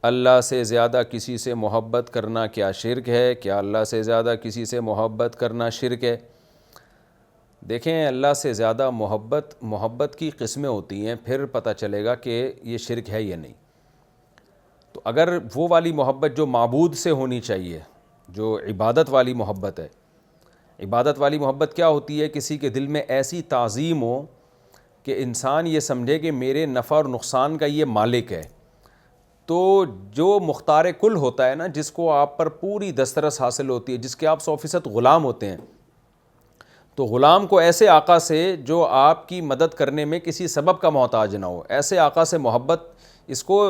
اللہ سے زیادہ کسی سے محبت کرنا کیا شرک ہے؟ کیا اللہ سے زیادہ کسی سے محبت کرنا شرک ہے؟ دیکھیں، اللہ سے زیادہ محبت کی قسمیں ہوتی ہیں، پھر پتہ چلے گا کہ یہ شرک ہے یا نہیں۔ تو اگر وہ والی محبت جو معبود سے ہونی چاہیے، جو عبادت والی محبت ہے، عبادت والی محبت کیا ہوتی ہے؟ کسی کے دل میں ایسی تعظیم ہو کہ انسان یہ سمجھے کہ میرے نفع اور نقصان کا یہ مالک ہے۔ تو جو مختار کل ہوتا ہے نا، جس کو آپ پر پوری دسترس حاصل ہوتی ہے، جس کے آپ 100% غلام ہوتے ہیں، تو غلام کو ایسے آقا سے جو آپ کی مدد کرنے میں کسی سبب کا محتاج نہ ہو، ایسے آقا سے محبت، اس کو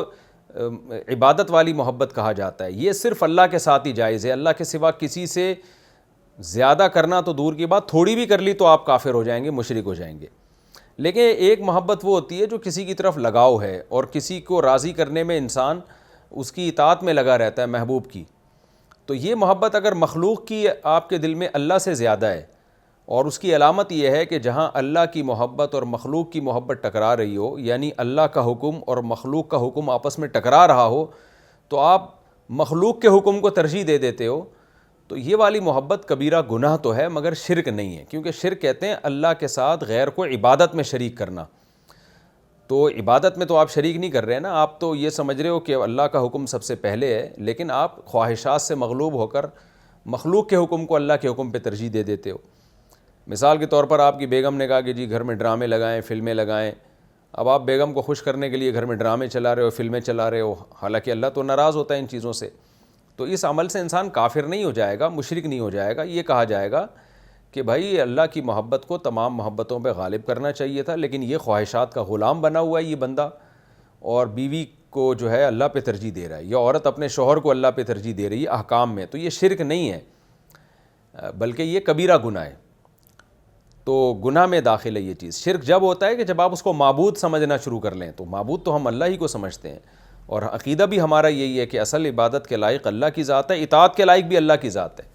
عبادت والی محبت کہا جاتا ہے۔ یہ صرف اللہ کے ساتھ ہی جائز ہے، اللہ کے سوا کسی سے زیادہ کرنا تو دور کی بات، تھوڑی بھی کر لی تو آپ کافر ہو جائیں گے، مشرک ہو جائیں گے۔ لیکن ایک محبت وہ ہوتی ہے جو کسی کی طرف لگاؤ ہے، اور کسی کو راضی کرنے میں انسان اس کی اطاعت میں لگا رہتا ہے، محبوب کی۔ تو یہ محبت اگر مخلوق کی آپ کے دل میں اللہ سے زیادہ ہے، اور اس کی علامت یہ ہے کہ جہاں اللہ کی محبت اور مخلوق کی محبت ٹکرا رہی ہو، یعنی اللہ کا حکم اور مخلوق کا حکم آپس میں ٹکرا رہا ہو، تو آپ مخلوق کے حکم کو ترجیح دے دیتے ہو، تو یہ والی محبت کبیرہ گناہ تو ہے مگر شرک نہیں ہے، کیونکہ شرک کہتے ہیں اللہ کے ساتھ غیر کو عبادت میں شریک کرنا۔ تو عبادت میں تو آپ شریک نہیں کر رہے ہیں نا، آپ تو یہ سمجھ رہے ہو کہ اللہ کا حکم سب سے پہلے ہے، لیکن آپ خواہشات سے مغلوب ہو کر مخلوق کے حکم کو اللہ کے حکم پہ ترجیح دے دیتے ہو۔ مثال کے طور پر آپ کی بیگم نے کہا کہ جی گھر میں ڈرامے لگائیں، فلمیں لگائیں۔ اب آپ بیگم کو خوش کرنے کے لیے گھر میں ڈرامے چلا رہے ہو، فلمیں چلا رہے ہو، حالانکہ اللہ تو ناراض ہوتا ہے ان چیزوں سے۔ تو اس عمل سے انسان کافر نہیں ہو جائے گا، مشرک نہیں ہو جائے گا۔ یہ کہا جائے گا کہ بھائی اللہ کی محبت کو تمام محبتوں پہ غالب کرنا چاہیے تھا، لیکن یہ خواہشات کا غلام بنا ہوا ہے یہ بندہ، اور بیوی کو جو ہے اللہ پہ ترجیح دے رہا ہے، یا عورت اپنے شوہر کو اللہ پہ ترجیح دے رہی ہے احکام میں۔ تو یہ شرک نہیں ہے، بلکہ یہ کبیرہ گناہ ہے۔ تو گناہ میں داخل ہے یہ چیز۔ شرک جب ہوتا ہے کہ جب آپ اس کو معبود سمجھنا شروع کر لیں، تو معبود تو ہم اللہ ہی کو سمجھتے ہیں، اور عقیدہ بھی ہمارا یہی ہے کہ اصل عبادت کے لائق اللہ کی ذات ہے، اطاعت کے لائق بھی اللہ کی ذات ہے۔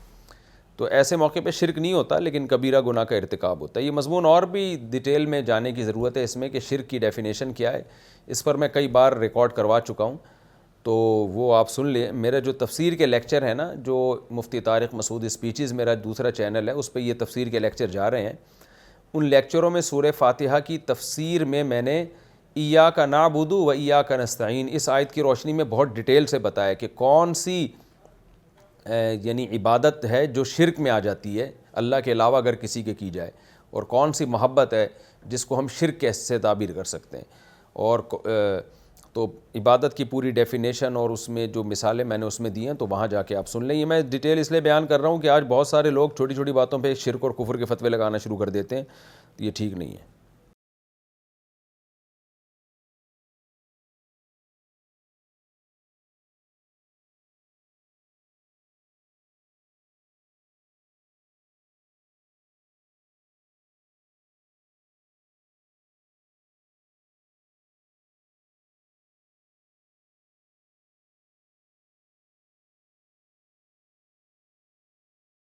تو ایسے موقع پہ شرک نہیں ہوتا، لیکن کبیرہ گناہ کا ارتکاب ہوتا ہے۔ یہ مضمون اور بھی ڈیٹیل میں جانے کی ضرورت ہے اس میں کہ شرک کی ڈیفینیشن کیا ہے، اس پر میں کئی بار ریکارڈ کروا چکا ہوں، تو وہ آپ سن لیں۔ میرا جو تفسیر کے لیکچر ہے نا، جو مفتی طارق مسعود اسپیچز میرا دوسرا چینل ہے، اس پہ یہ تفسیر کے لیکچر جا رہے ہیں۔ ان لیکچروں میں سورہ فاتحہ کی تفسیر میں نے ایاک نعبد و ایاک نستعین اس آیت کی روشنی میں بہت ڈیٹیل سے بتایا کہ کون سی یعنی عبادت ہے جو شرک میں آ جاتی ہے اللہ کے علاوہ اگر کسی کے کی جائے، اور کون سی محبت ہے جس کو ہم شرک سے تعبیر کر سکتے ہیں۔ اور تو عبادت کی پوری ڈیفینیشن اور اس میں جو مثالیں میں نے اس میں دی ہیں، تو وہاں جا کے آپ سن لیں۔ یہ میں ڈیٹیل اس لیے بیان کر رہا ہوں کہ آج بہت سارے لوگ چھوٹی چھوٹی باتوں پہ شرک اور کفر کے فتوے لگانا شروع کر دیتے ہیں، تو یہ ٹھیک نہیں ہے۔